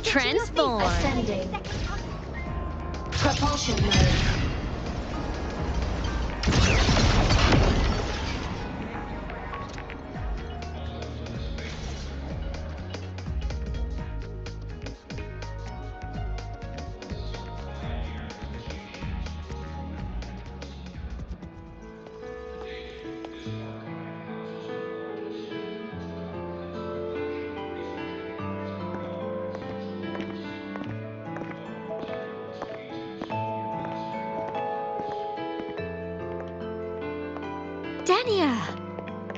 Transform. Ascending. Propulsion mode. Denia!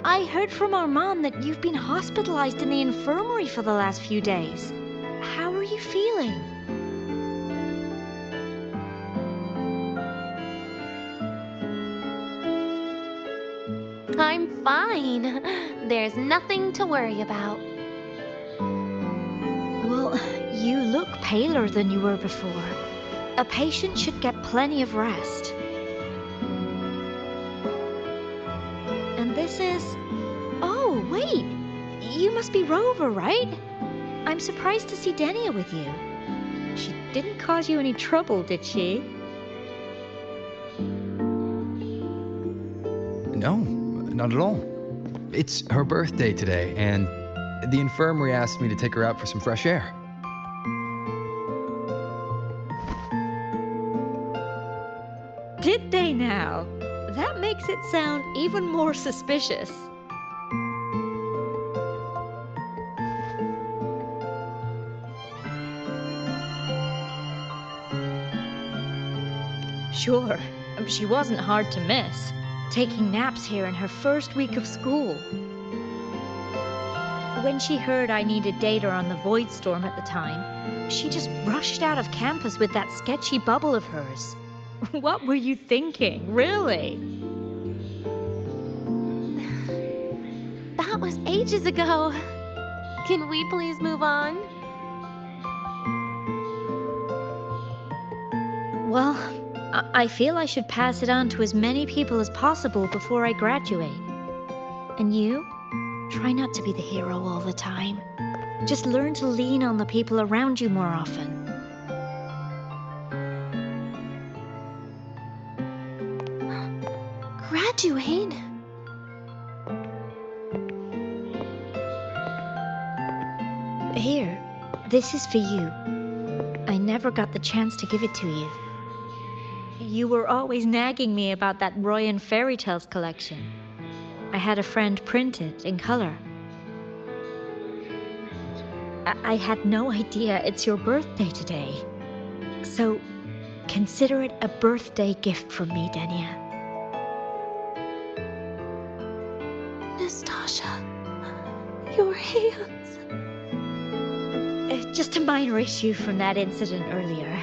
I heard from our mom that you've been hospitalized in the infirmary for the last few days. How are you feeling? I'm fine. There's nothing to worry about. Well, you look paler than you were before. A patient should get plenty of rest. And this is... Oh, wait! You must be Rover, right? I'm surprised to see Denia with you. She didn't cause you any trouble, did she? No, not at all. It's her birthday today, and the infirmary asked me to take her out for some fresh air. Did they now? That makes it sound even more suspicious. Sure, she wasn't hard to miss, taking naps here in her first week of school. When she heard I needed data on the Void Storm at the time, she just rushed out of campus with that sketchy bubble of hers. What were you thinking, really? That was ages ago. Can we please move on? Well, I feel I should pass it on to as many people as possible before I graduate. And you? Try not to be the hero all the time. Just learn to lean on the people around you more often. Graduate? Here, this is for you. I never got the chance to give it to you. You were always nagging me about that Roy and Fairy Tales collection. I had a friend print it in color. I had no idea it's your birthday today. So, consider it a birthday gift from me, Denia. Nastasha, your hands. Just a minor issue from that incident earlier.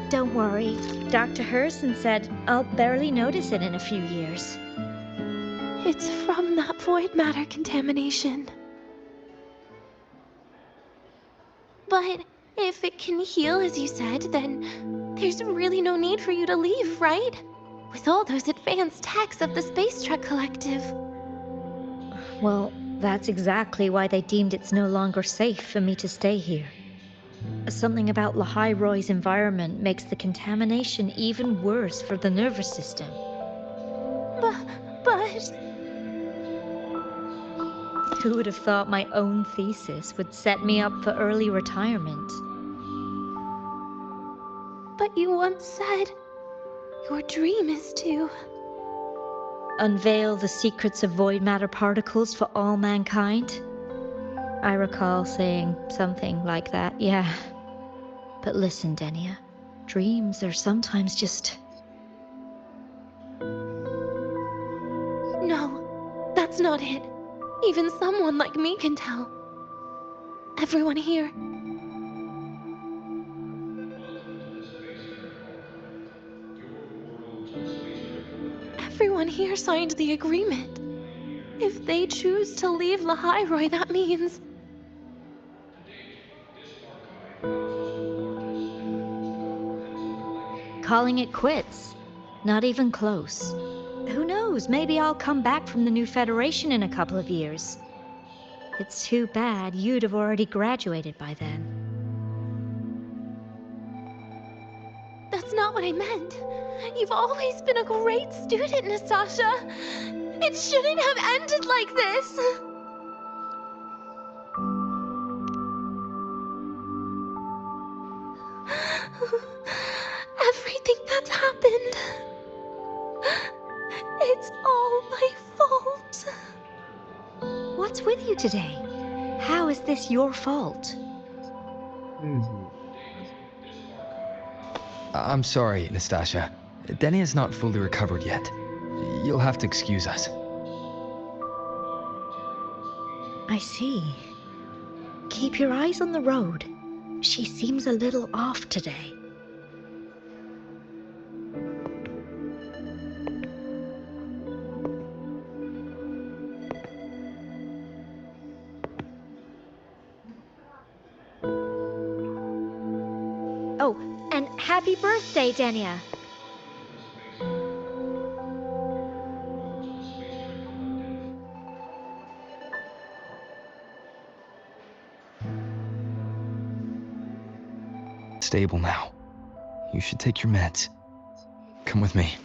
Don't worry, Dr. Herson said I'll barely notice it in a few years. It's from that void matter contamination. But if it can heal, as you said, then there's really no need for you to leave, right? With all those advanced techs of the Space Trek Collective. Well, that's exactly why they deemed it's no longer safe for me to stay here. Something about Lahai-Roy's environment makes the contamination even worse for the nervous system. But... Who would have thought my own thesis would set me up for early retirement? But you once said your dream is to... Unveil the secrets of void matter particles for all mankind? I recall saying something like that, yeah. But listen, Denia, dreams are sometimes just... No, that's not it. Even someone like me can tell. Everyone here. Everyone here signed the agreement. If they choose to leave Lahai-Roy, that means... Calling it quits. Not even close. Who knows, maybe I'll come back from the new Federation in a couple of years. It's too bad you'd have already graduated by then. what I meant. You've always been a great student, Nastasha. It shouldn't have ended like this. Everything that's happened, it's all my fault. What's with you today? How is this your fault? I'm sorry, Nastasha. Denia's not fully recovered yet. You'll have to excuse us. I see. Keep your eyes on the road. She seems a little off today. Oh, and happy birthday, Denia. Stable now. You should take your meds. Come with me.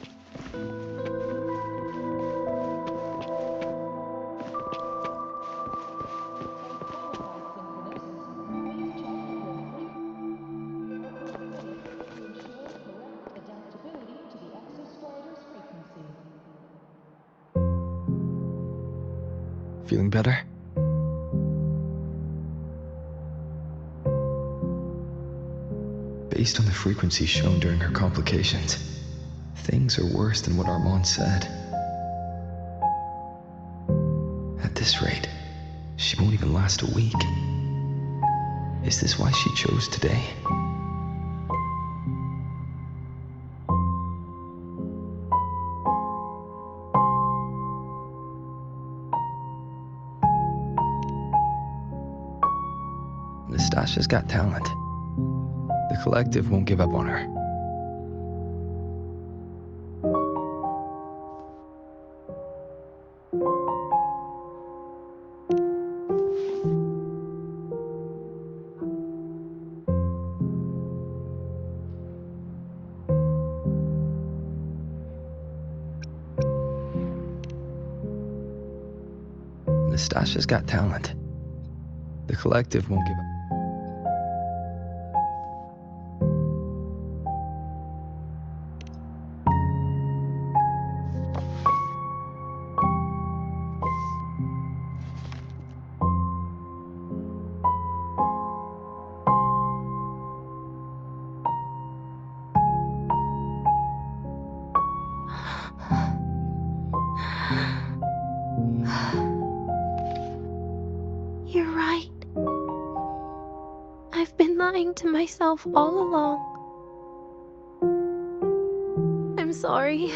Feeling better? Based on the frequencies shown during her complications, things are worse than what Armand said. At this rate, she won't even last a week. Is this why she chose today? Nastasha's got talent. The collective won't give up on her. Nastasha's got talent. The collective won't give up. You're right. I've been lying to myself all along. I'm sorry.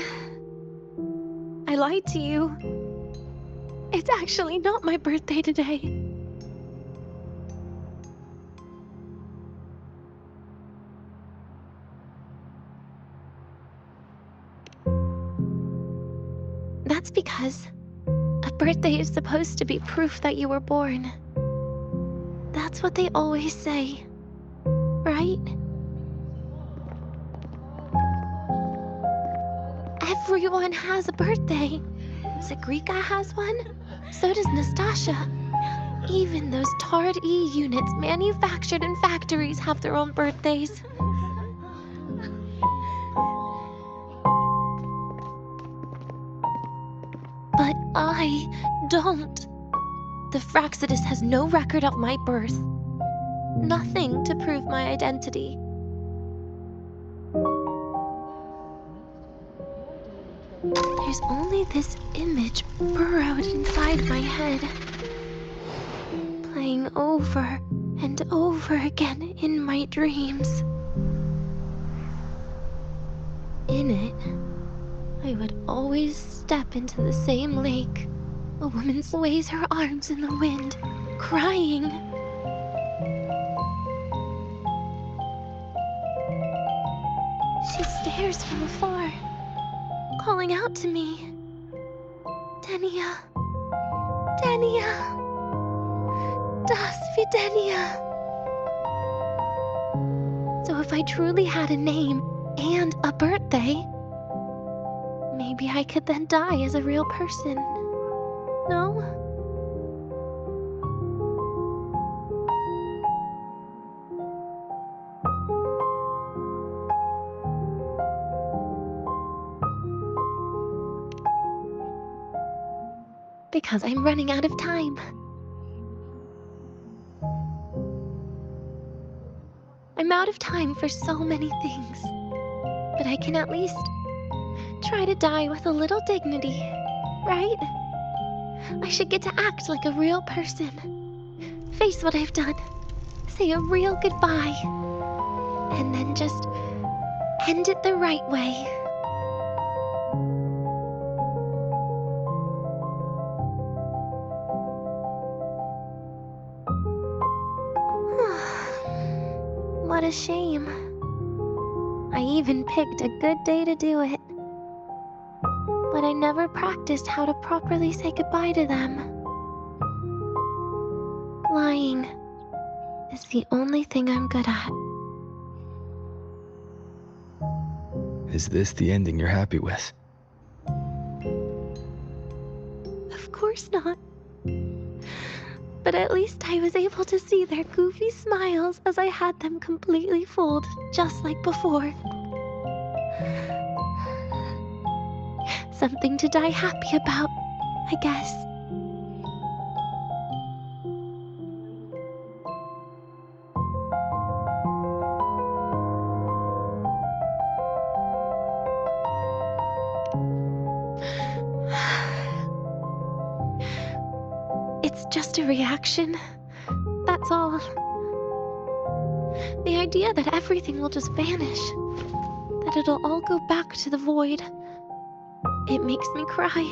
I lied to you. It's actually not my birthday today. That's because a birthday is supposed to be proof that you were born. That's what they always say, right? Everyone has a birthday. Zagrika has one. So does Nastasha. Even those Tard E units manufactured in factories have their own birthdays. But I don't. The Fraxidus has no record of my birth. Nothing to prove my identity. There's only this image burrowed inside my head, playing over and over again in my dreams. In it, I would always step into the same lake. A woman sways her arms in the wind, crying. She stares from afar, calling out to me. Denia. Denia. Das wie Denia. So if I truly had a name, and a birthday. Maybe I could then die as a real person. No? Because I'm running out of time. I'm out of time for so many things. But I can at least try to die with a little dignity, right? I should get to act like a real person. Face what I've done. Say a real goodbye. And then just end it the right way. What a shame. I even picked a good day to do it. But I never practiced how to properly say goodbye to them. Lying is the only thing I'm good at. Is this the ending you're happy with? Of course not. But at least I was able to see their goofy smiles as I had them completely fooled, just like before. Something to die happy about, I guess. It's just a reaction. That's all. The idea that everything will just vanish, that it'll all go back to the void, it makes me cry.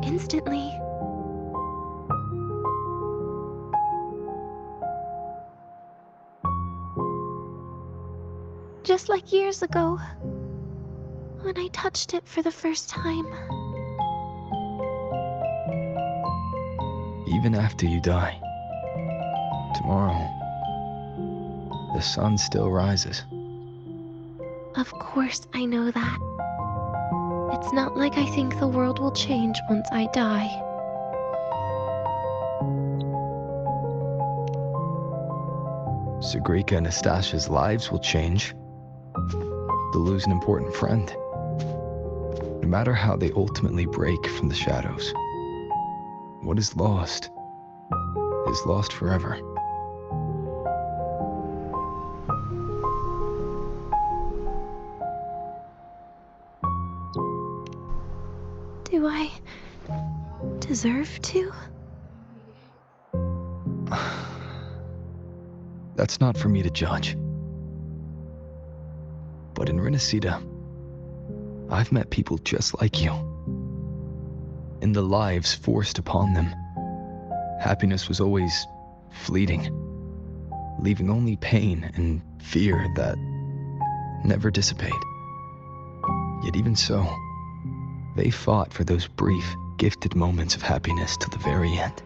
Instantly. Just like years ago, when I touched it for the first time. Even after you die, tomorrow, the sun still rises. Of course I know that. It's not like I think the world will change once I die. Sagrika and Nastasha's lives will change. They'll lose an important friend. No matter how they ultimately break from the shadows, what is lost forever. Do I deserve to? That's not for me to judge. But in Renacida, I've met people just like you. In the lives forced upon them, happiness was always fleeting, leaving only pain and fear that never dissipate. Yet even so, they fought for those brief, gifted moments of happiness till the very end.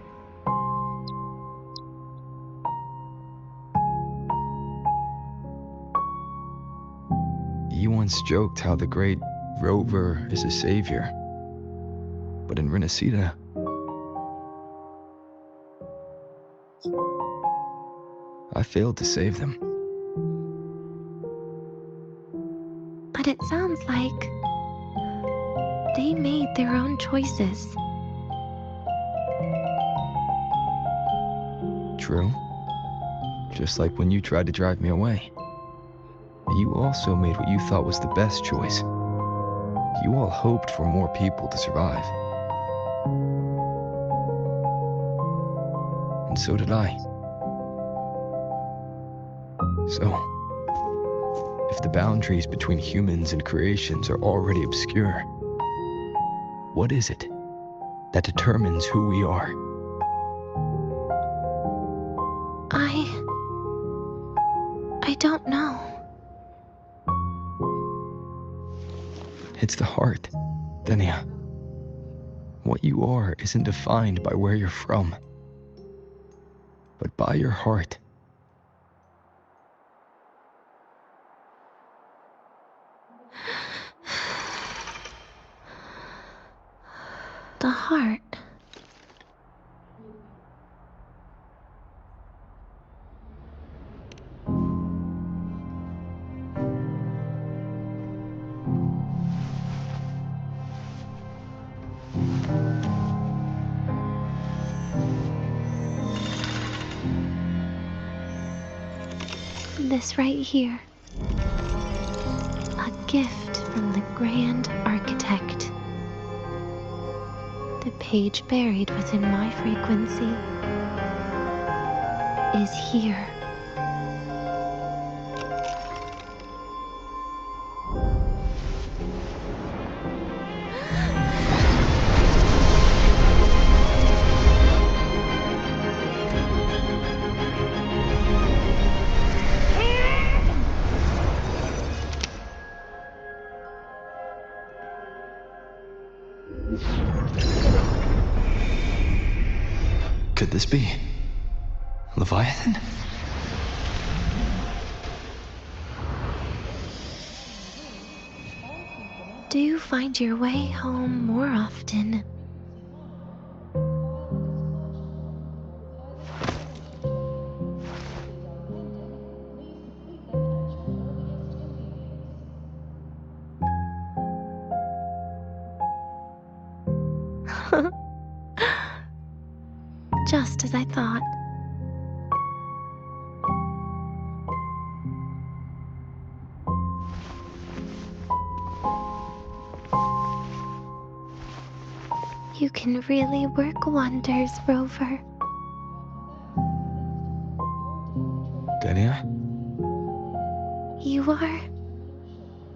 You once joked how the great Rover is a savior, but in Renacida, I failed to save them. But it sounds like they made their own choices. True. Just like when you tried to drive me away. You also made what you thought was the best choice. You all hoped for more people to survive. And so did I. So, if the boundaries between humans and creations are already obscure, what is it that determines who we are? I don't know. It's the heart, Denia. What you are isn't defined by where you're from, but by your heart. The heart. This right here. A gift from the Grand Architect. The page buried within my frequency is here. Could this be Leviathan? Do find your way home more often. Just as I thought. You can really work wonders, Rover. Denia? You are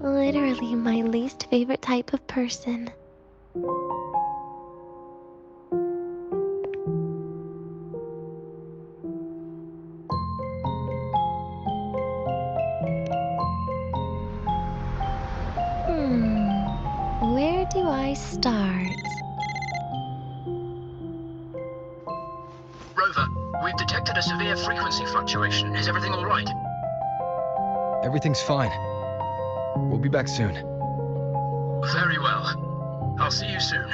literally my least favorite type of person. Where do I start? Rover, we've detected a severe frequency fluctuation. Is everything all right? Everything's fine. We'll be back soon. Very well. I'll see you soon.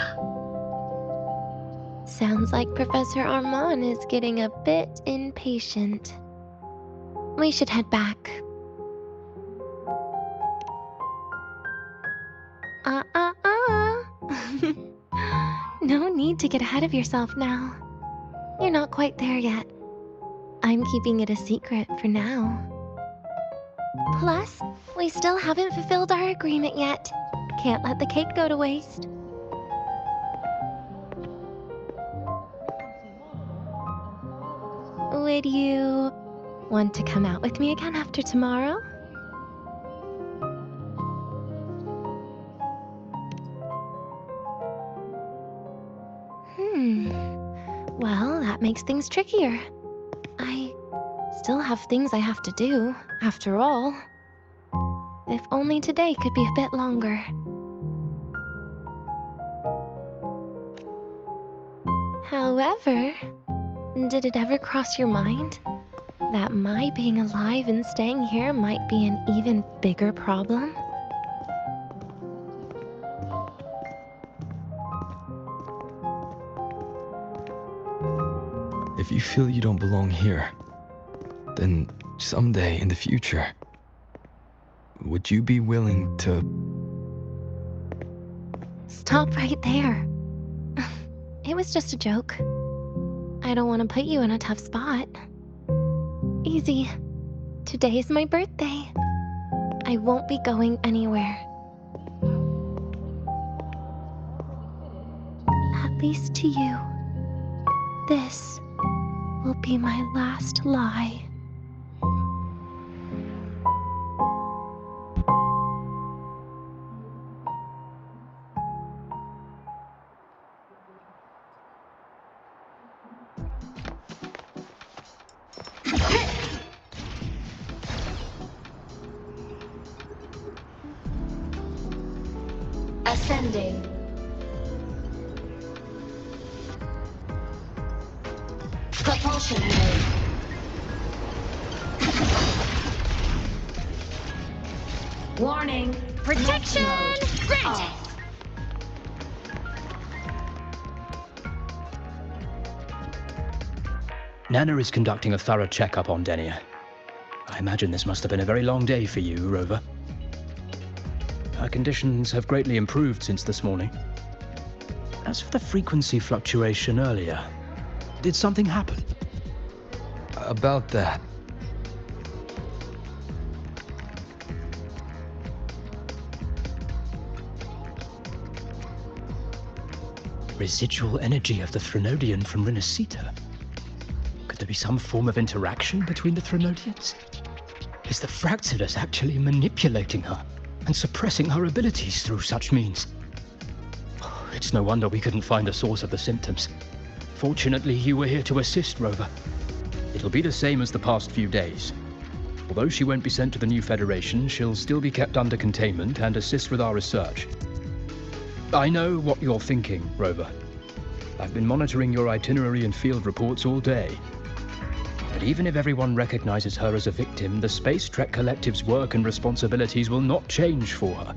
Sounds like Professor Armand is getting a bit impatient. We should head back. No need to get ahead of yourself now. You're not quite there yet. I'm keeping it a secret for now. Plus, we still haven't fulfilled our agreement yet. Can't let the cake go to waste. Would you want to come out with me again after tomorrow? Well, that makes things trickier. I still have things I have to do, after all. If only today could be a bit longer. However, did it ever cross your mind that my being alive and staying here might be an even bigger problem? If you feel you don't belong here, then someday in the future, would you be willing to... Stop right there. It was just a joke. I don't want to put you in a tough spot. Easy. Today is my birthday. I won't be going anywhere. At least to you. This will be my last lie. Ascending. Propulsion mode. Warning. Protection Mode granted. off. Nana is conducting a thorough checkup on Denia. I imagine this must have been a very long day for you, Rover. Her conditions have greatly improved since this morning. As for the frequency fluctuation earlier, did something happen? About that. Residual energy of the Threnodian from Renacita. Could there be some form of interaction between the Threnodians? Is the Fractidus actually manipulating her and suppressing her abilities through such means? It's no wonder we couldn't find the source of the symptoms. Fortunately, you were here to assist, Rover. It'll be the same as the past few days. Although she won't be sent to the new Federation, she'll still be kept under containment and assist with our research. I know what you're thinking, Rover. I've been monitoring your itinerary and field reports all day. But even if everyone recognizes her as a victim, the Space Trek Collective's work and responsibilities will not change for her.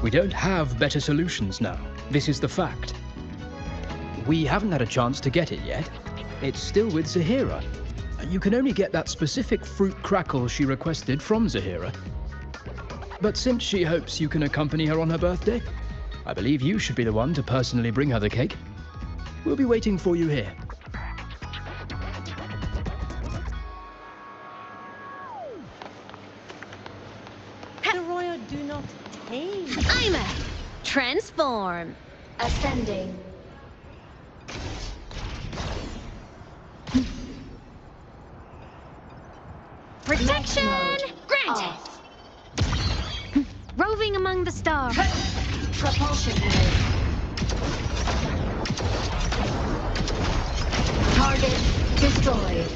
We don't have better solutions now. This is the fact. We haven't had a chance to get it yet. It's still with Zahira. You can only get that specific fruit crackle she requested from Zahira. But since she hopes you can accompany her on her birthday, I believe you should be the one to personally bring her the cake. We'll be waiting for you here. Roya, do not tame. I'm a transform. Ascending. Protection granted. Off. Roving among the stars. Propulsion mode. Target destroyed.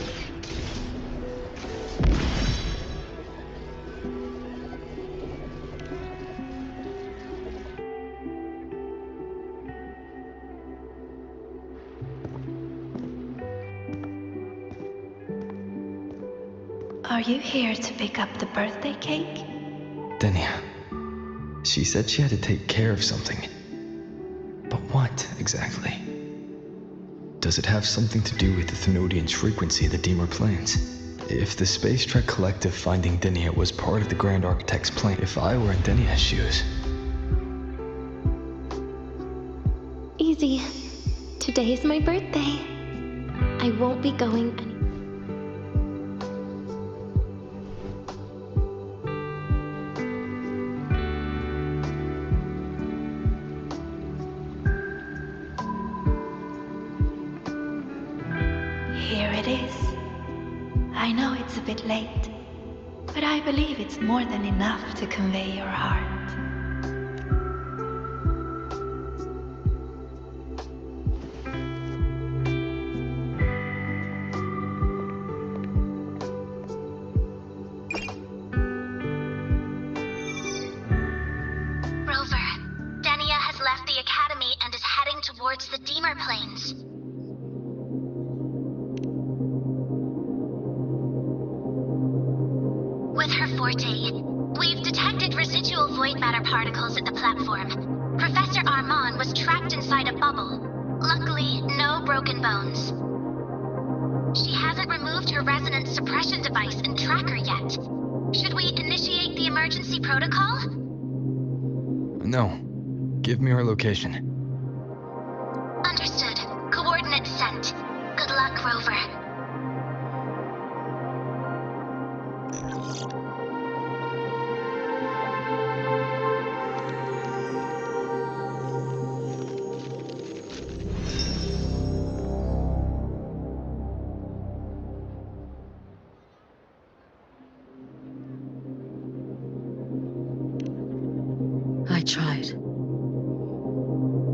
Are you here to pick up the birthday cake? Denia. She said she had to take care of something. But what, exactly? Does it have something to do with the Thenodian's frequency the Deemer plans? If the Space Trek Collective finding Denia was part of the Grand Architect's plan, if I were in Denia's shoes... Easy. Today's my birthday. I won't be going anywhere. Here it is. I know it's a bit late, but I believe it's more than enough to convey your heart. Rover, Denia has left the Academy and is heading towards the Deemer Plains. With her forte, we've detected residual void matter particles at the platform. Professor Armand was trapped inside a bubble. Luckily, no broken bones. She hasn't removed her resonance suppression device and tracker yet. Should we initiate the emergency protocol? No. Give me her location. Understood. Coordinates sent. Good luck, Rover. I tried.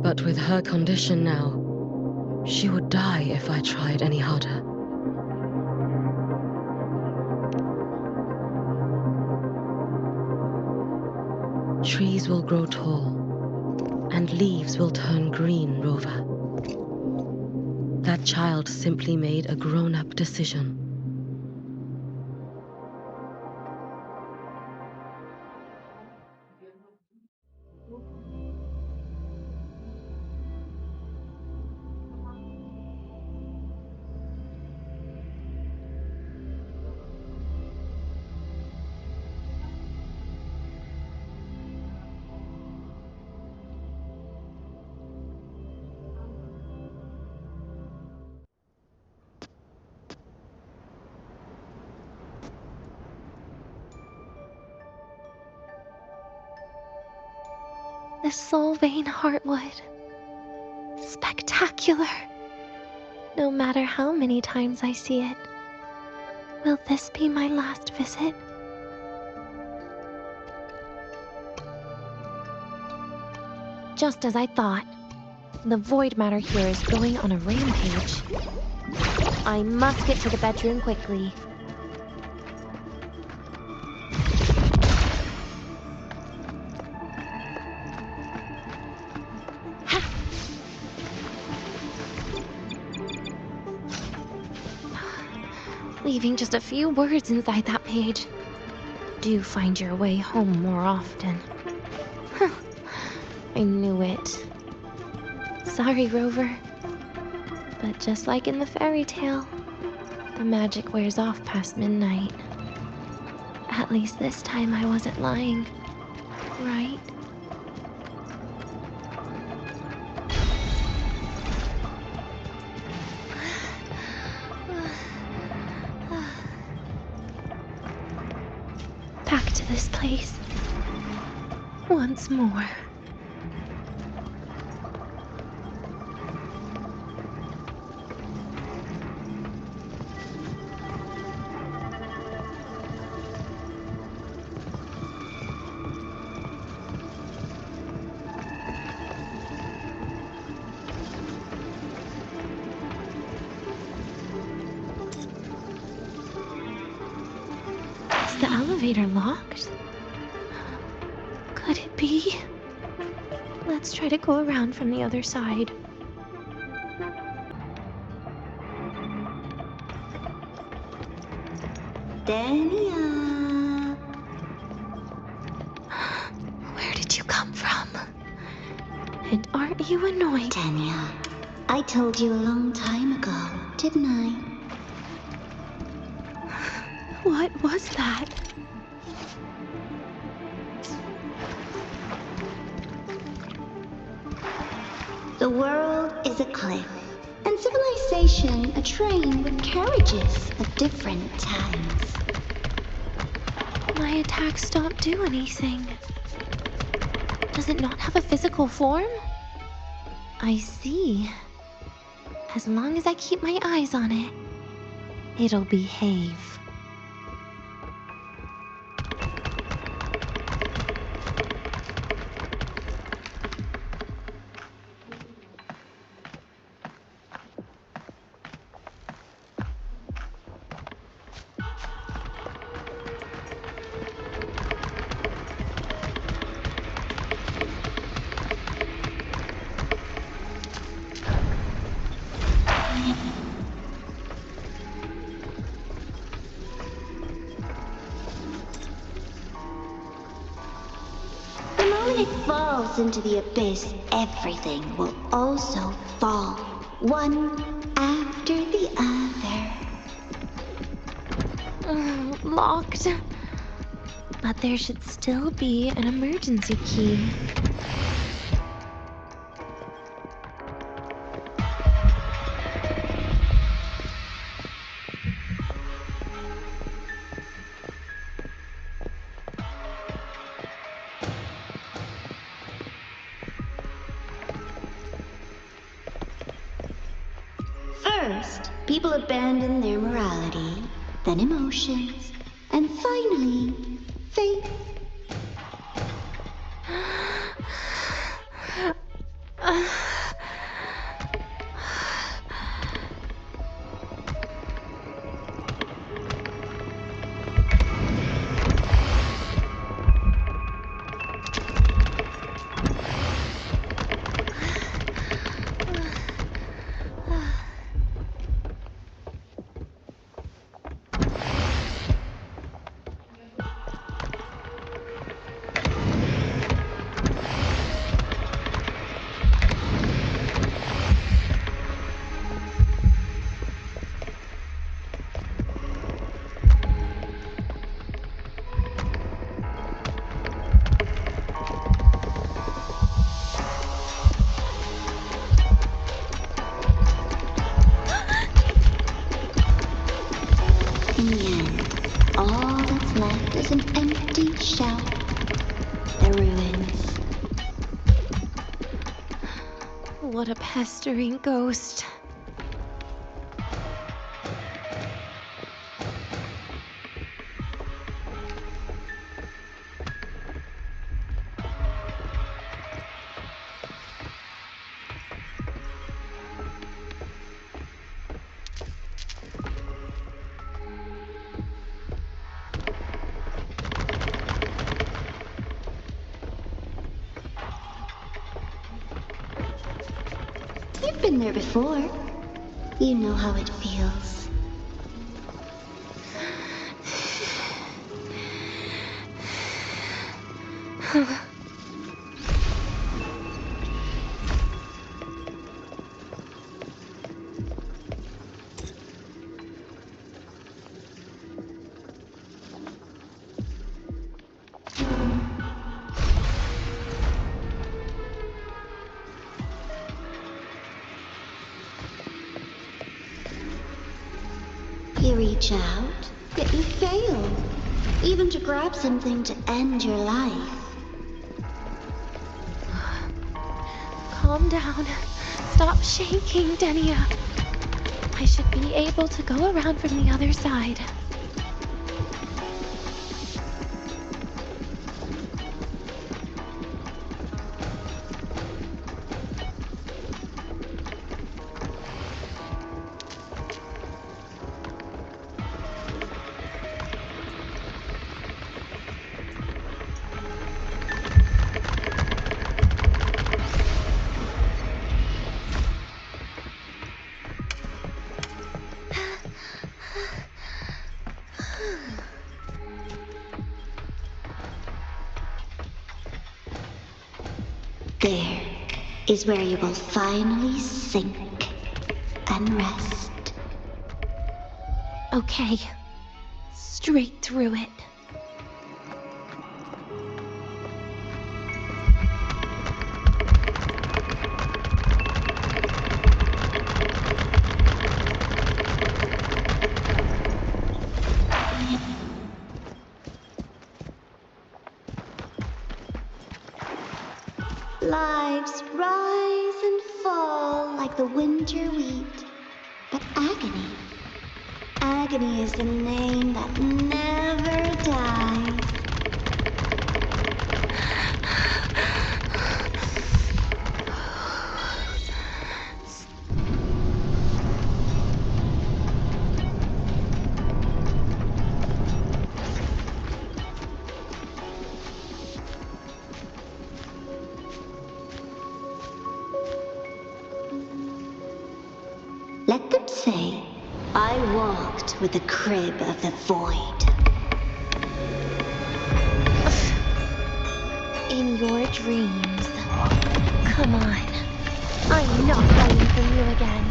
But with her condition now, she would die if I tried any harder. Trees will grow tall, and leaves will turn green, Rover. That child simply made a grown-up decision. The Soul Vein Heartwood. Spectacular. No matter how many times I see it. Will this be my last visit? Just as I thought. The void matter here is going on a rampage. I must get to the bedroom quickly. Leaving just a few words inside that page. Do find your way home more often. I knew it. Sorry, Rover. But just like in the fairy tale, the magic wears off past midnight. At least this time I wasn't lying, right? Back to this place. Once more. Is the elevator locked? Could it be? Let's try to go around from the other side. Denia! Where did you come from? And aren't you annoying? Denia, I told you a long time ago, didn't I? What was that? The world is a cliff, and civilization a train with carriages of different times. My attacks don't do anything. Does it not have a physical form? I see. As long as I keep my eyes on it, it'll behave. The moment it falls into the abyss, everything will also fall, one after the other. Locked. But there should still be an emergency key. First, people abandon their morality, then emotions, and finally, faith. What a pestering ghost. You've been there before. You know how it feels. You reach out, yet you fail. Even to grab something to end your life. Calm down. Stop shaking, Denia. I should be able to go around from the other side. There is where you will finally sink and rest. Okay. Straight through it. Lives rise and fall like the winter wheat. But agony is the name that never dies. Let them say, I walked with the crib of the void. In your dreams. Come on. I'm not running from you again.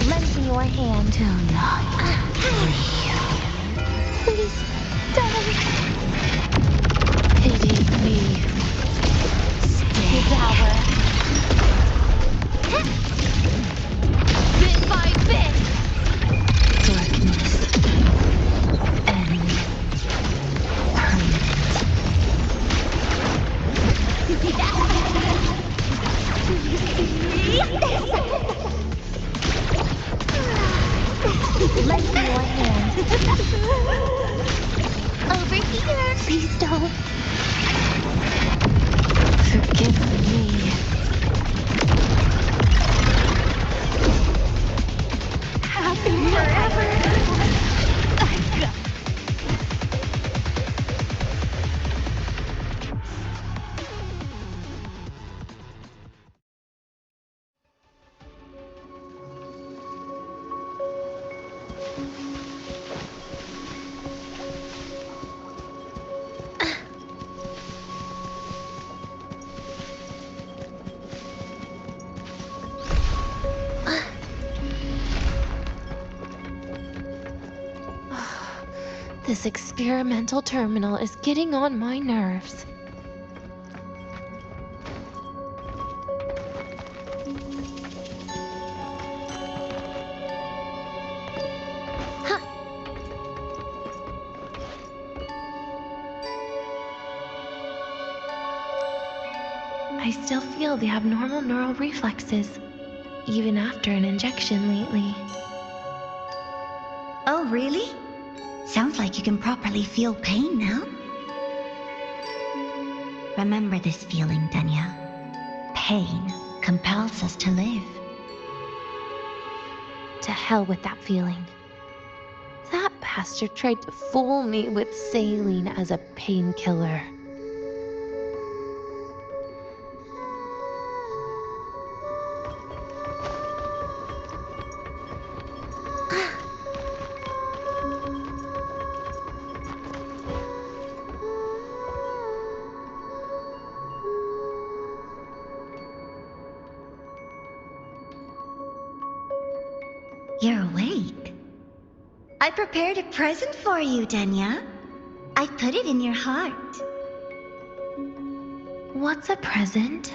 Lend me your hand. Do not Please, don't. pity me. Stay. Devour. Bit by bit. Darkness. And Lend me your hand. Over here. Please don't. forgive me. Happy forever. This experimental terminal is getting on my nerves. I still feel the abnormal neural reflexes, even after an injection lately. Oh, really? Sounds like you can properly feel pain now. Remember this feeling, Denia. Pain compels us to live. To hell with that feeling. That bastard tried to fool me with saline as a painkiller. You're awake. I prepared a present for you, Denia. I put it in your heart. What's a present?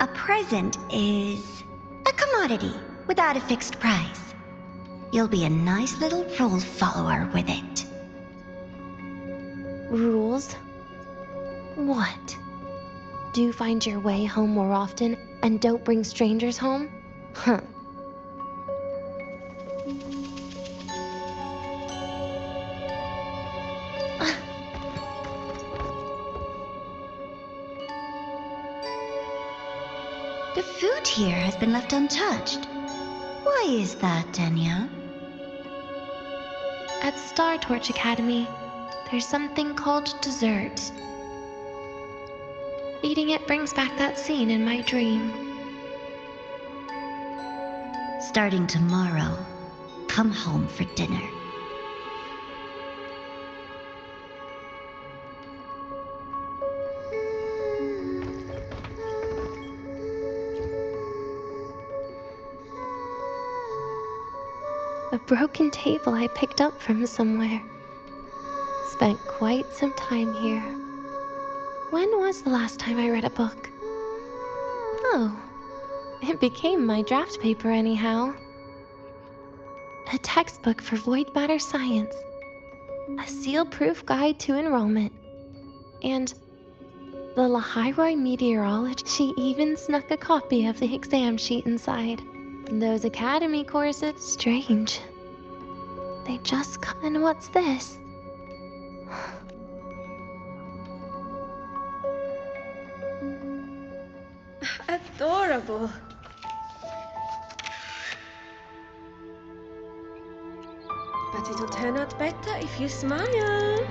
A present is a commodity without a fixed price. You'll be a nice little rule follower with it. Rules? What? Do you find your way home more often and don't bring strangers home? Huh. The food here has been left untouched. Why is that, Denia? At Star Torch Academy, there's something called dessert. Eating it brings back that scene in my dream. Starting tomorrow, come home for dinner. A broken table I picked up from somewhere. Spent quite some time here. When was the last time I read a book? Oh, it became my draft paper anyhow. A textbook for void matter science. A seal-proof guide to enrollment. And the Lahairoi meteorology. She even snuck a copy of the exam sheet inside. Those academy courses, strange. They just come. And what's this? Adorable. But it'll turn out better if you smile.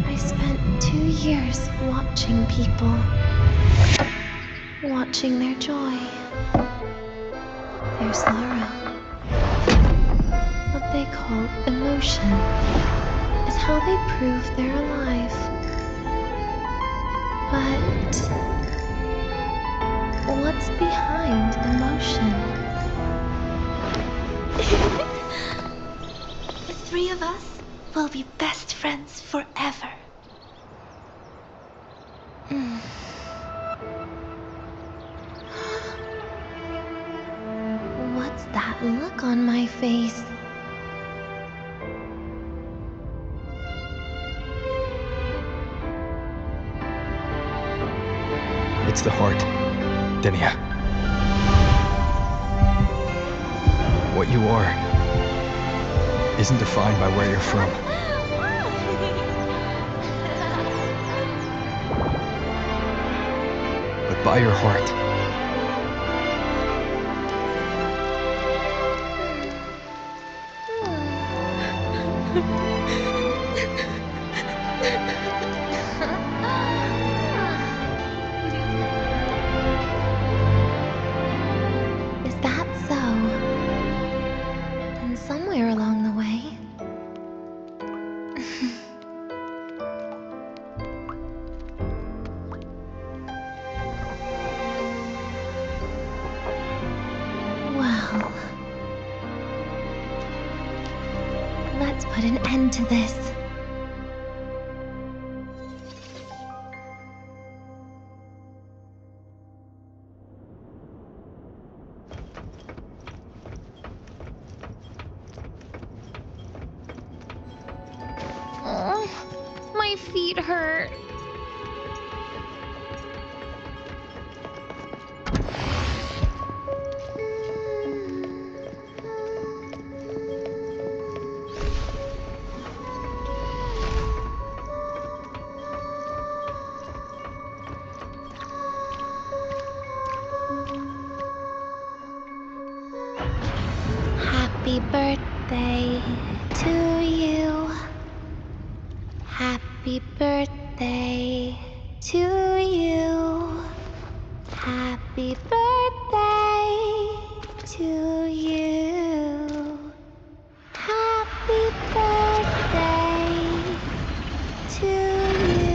I spent 2 years watching people. Watching their joy. Their sorrow. What they call emotion is how they prove they're alive. But what's behind emotion? The three of us will be best friends forever. What's that look on my face? It's the heart, Denia. What you are isn't defined by where you're from. But by your heart. Is that so? Then somewhere along the way... Well... Let's put an end to this. hurt. Happy birthday to you. Happy birthday to you. Happy birthday to you. Happy birthday to you.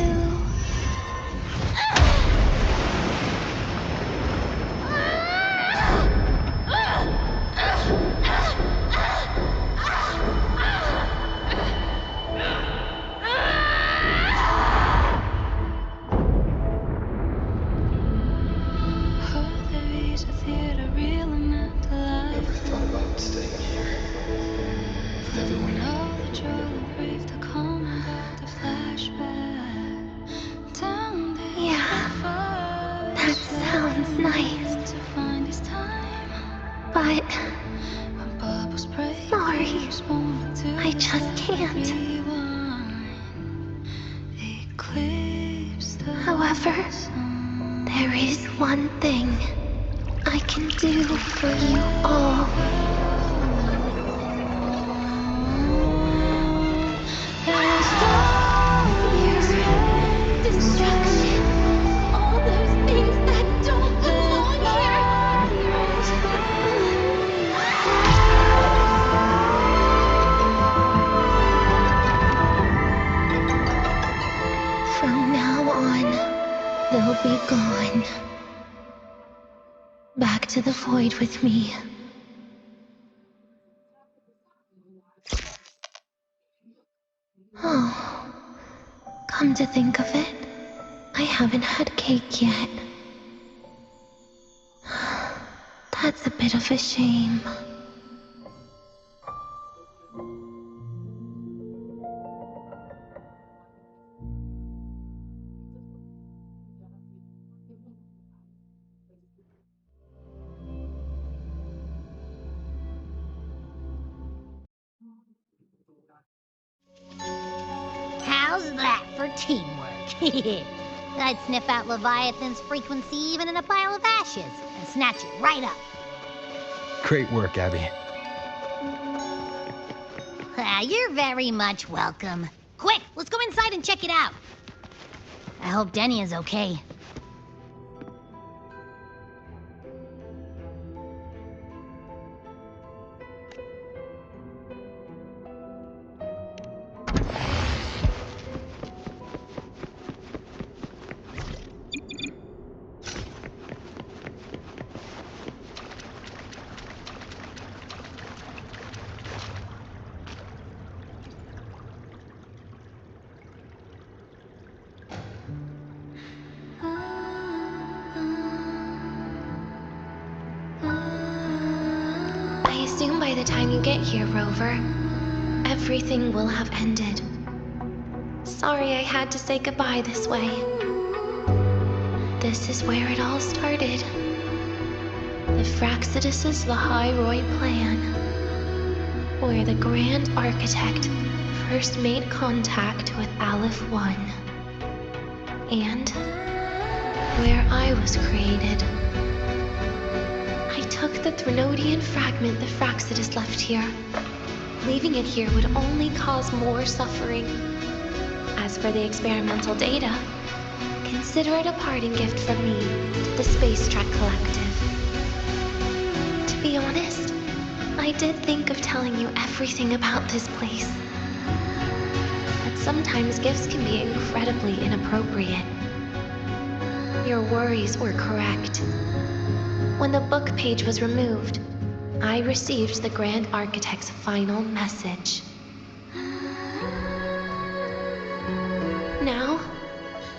Ever thought about staying here with everyone? Yeah, that sounds nice. But sorry, I just can't. However, there is one thing I can do for you all. Fear, destruction, all those things that don't belong here. From now on, they'll be gone. Back to the void with me. Oh, come to think of it, I haven't had cake yet. That's a bit of a shame. How's that for teamwork? I'd sniff out Leviathan's frequency even in a pile of ashes and snatch it right up. Great work, Abby. You're very much welcome. Quick, let's go inside and check it out. I hope Denia's okay. I assume by the time you get here, Rover, everything will have ended. Sorry I had to say goodbye this way. This is where it all started. The Fraxidus' Lahai plan, where the Grand Architect first made contact with Aleph 1, and where I was created. I took the Threnodian fragment the Fraxidus left here. Leaving it here would only cause more suffering. As for the experimental data, consider it a parting gift from me to the Space Trek Collective. To be honest, I did think of telling you everything about this place. But sometimes gifts can be incredibly inappropriate. Your worries were correct. When the book page was removed, I received the Grand Architect's final message. Now,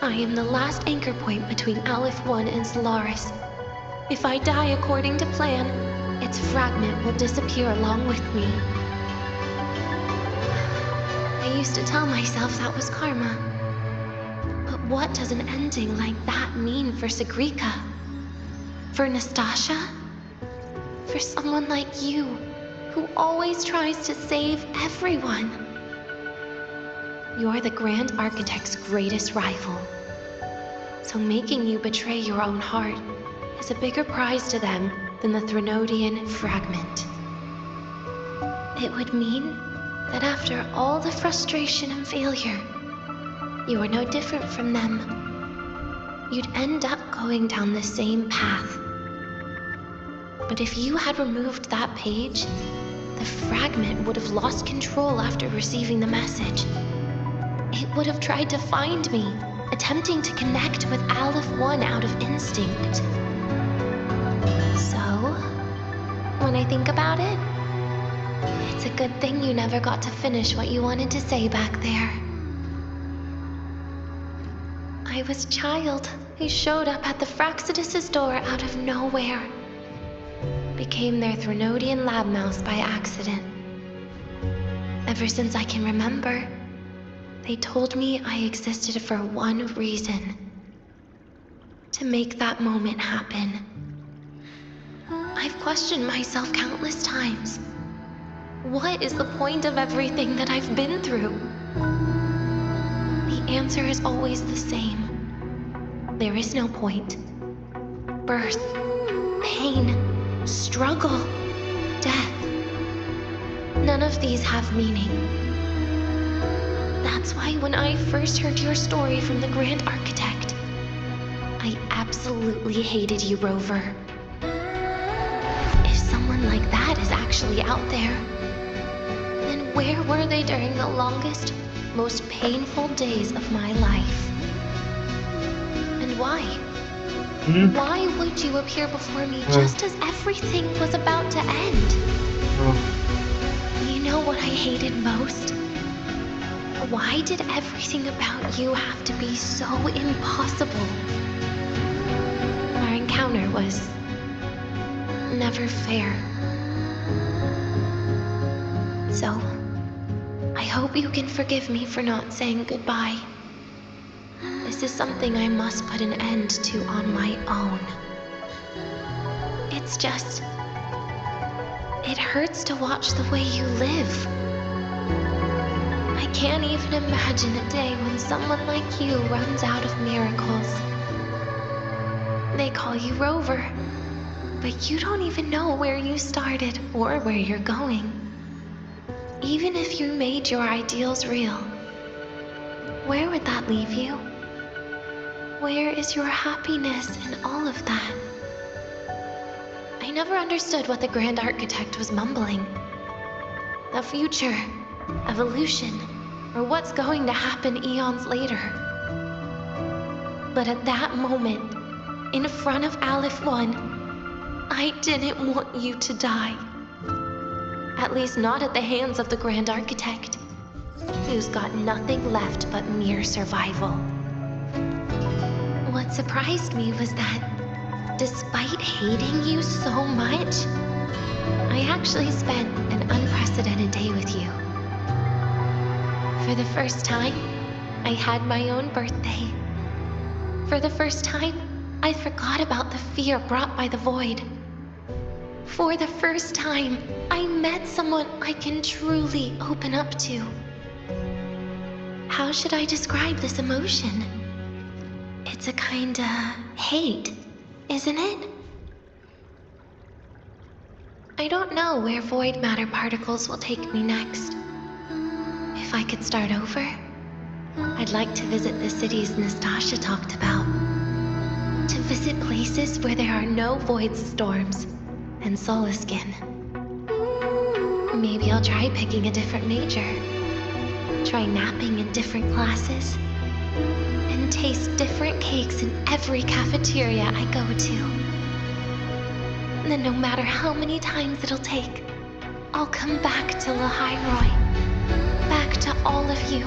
I am the last anchor point between Aleph 1 and Solaris. If I die according to plan, its fragment will disappear along with me. I used to tell myself that was karma. What does an ending like that mean for Sigrika? For Nastasha? For someone like you, who always tries to save everyone? You're the Grand Architect's greatest rival. So making you betray your own heart is a bigger prize to them than the Threnodian fragment. It would mean that after all the frustration and failure, you are no different from them. You'd end up going down the same path. But if you had removed that page, the fragment would have lost control after receiving the message. It would have tried to find me, attempting to connect with Aleph 1 out of instinct. So, when I think about it, it's a good thing you never got to finish what you wanted to say back there. I was a child who showed up at the Fraxidus' door out of nowhere. Became their Threnodian lab mouse by accident. Ever since I can remember, they told me I existed for one reason. To make that moment happen. I've questioned myself countless times. What is the point of everything that I've been through? The answer is always the same. There is no point. Birth, pain, struggle, death. None of these have meaning. That's why when I first heard your story from the Grand Architect, I absolutely hated you, Rover. If someone like that is actually out there, then where were they during the longest, most painful days of my life? And why? Why would you appear before me just as everything was about to end? You know what I hated most? Why did everything about you have to be so impossible? Our encounter was never fair. So, I hope you can forgive me for not saying goodbye. This is something I must put an end to on my own. It's just... it hurts to watch the way you live. I can't even imagine a day when someone like you runs out of miracles. They call you Rover, but you don't even know where you started or where you're going. Even if you made your ideals real, where would that leave you? Where is your happiness in all of that? I never understood what the Grand Architect was mumbling. The future, evolution, or what's going to happen eons later. But at that moment, in front of Aleph 1, I didn't want you to die. At least not at the hands of the Grand Architect, who's got nothing left but mere survival. What surprised me was that, despite hating you so much, I actually spent an unprecedented day with you. For the first time, I had my own birthday. For the first time, I forgot about the fear brought by the void. For the first time, I met someone I can truly open up to. How should I describe this emotion? It's a kinda hate, isn't it? I don't know where void matter particles will take me next. If I could start over, I'd like to visit the cities Nastasha talked about. To visit places where there are no void storms and Solaskin. Maybe I'll try picking a different major. Try napping in different classes. And taste different cakes in every cafeteria I go to. Then no matter how many times it'll take, I'll come back to Lahairoi. Back to all of you.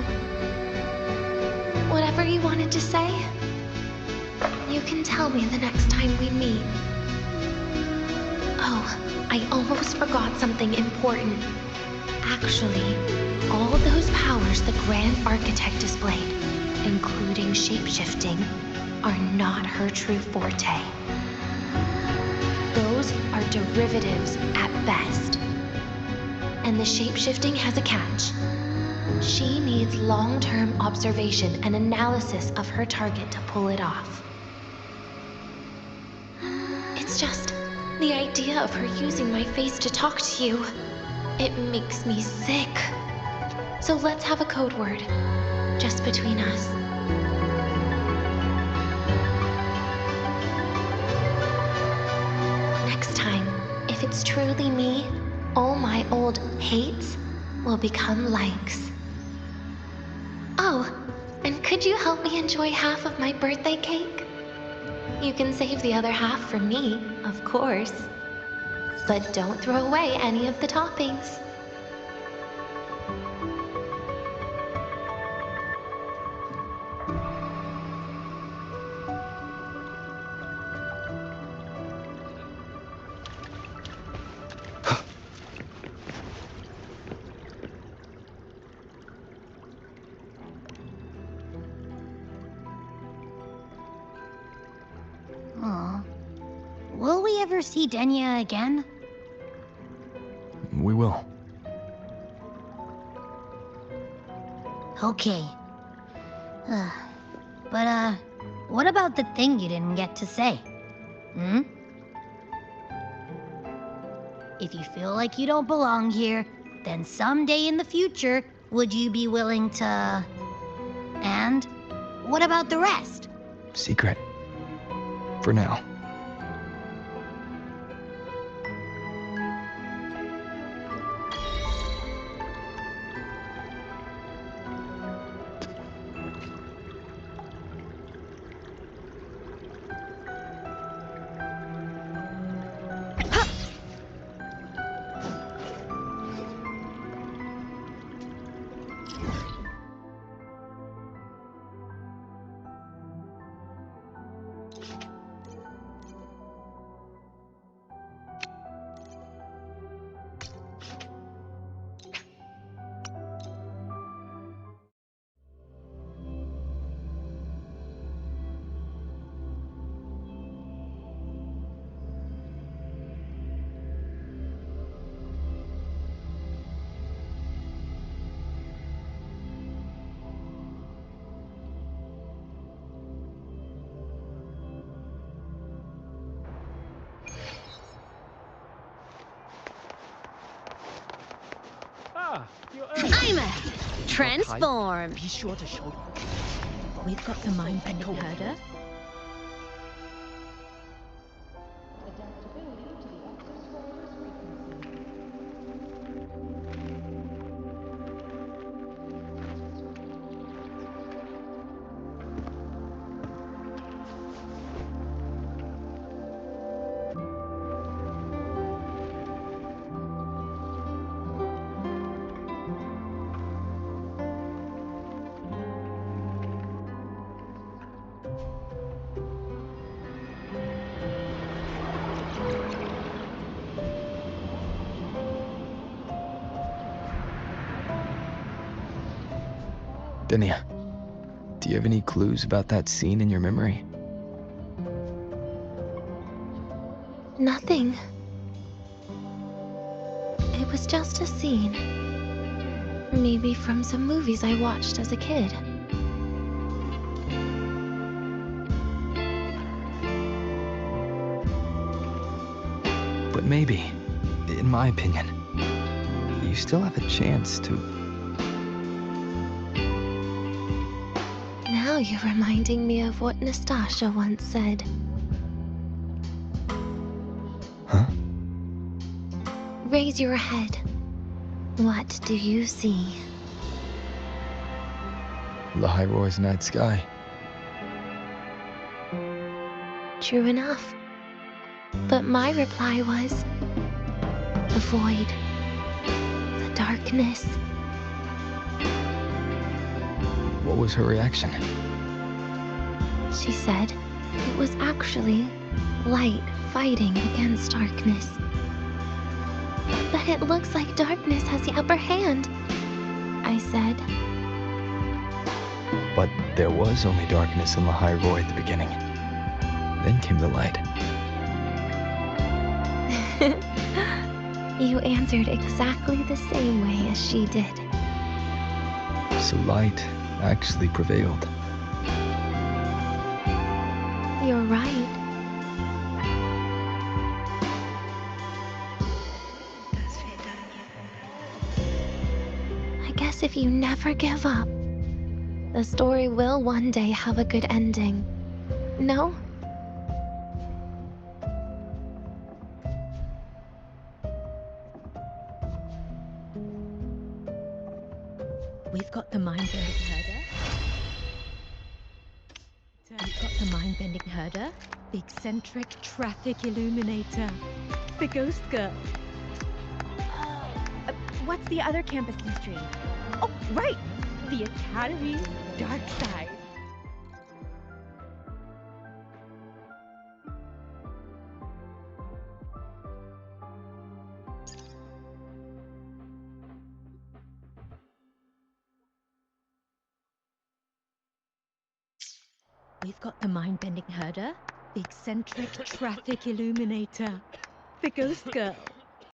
Whatever you wanted to say, you can tell me the next time we meet. Oh, I almost forgot something important. Actually, all those powers the Grand Architect displayed, including shapeshifting, are not her true forte. Those are derivatives at best. And the shapeshifting has a catch. She needs long-term observation and analysis of her target to pull it off. It's just the idea of her using my face to talk to you. It makes me sick. So let's have a code word, just between us. Next time, if it's truly me, all my old hates will become likes. Oh, and could you help me enjoy half of my birthday cake? You can save the other half for me, of course. But don't throw away any of the toppings. Aw. Will we ever see Denia again? We will. Okay. But, what about the thing you didn't get to say? Hmm? If you feel like you don't belong here, then someday in the future, would you be willing to... And what about the rest? Secret. For now. I'm transformed. Be sure to show. We've got the mind bending herder. Denia, do you have any clues about that scene in your memory? Nothing. It was just a scene. Maybe from some movies I watched as a kid. But maybe, in my opinion, you still have a chance to... Now you're reminding me of what Nastasha once said. Huh? Raise your head. What do you see? The high-roars night sky. True enough. But my reply was... the void. The darkness. What was her reaction? She said it was actually light fighting against darkness. But it looks like darkness has the upper hand, I said. But there was only darkness in the high roar at the beginning. Then came the light. You answered exactly the same way as she did. So light actually prevailed. You're right. I guess if you never give up, the story will one day have a good ending. No? We've got the mind-bending herder. We've got the mind-bending herder, the eccentric traffic illuminator, the ghost girl. What's the other campus mystery? Oh, right! The Academy's dark side. We've got the mind-bending herder, the eccentric traffic illuminator, the ghost girl.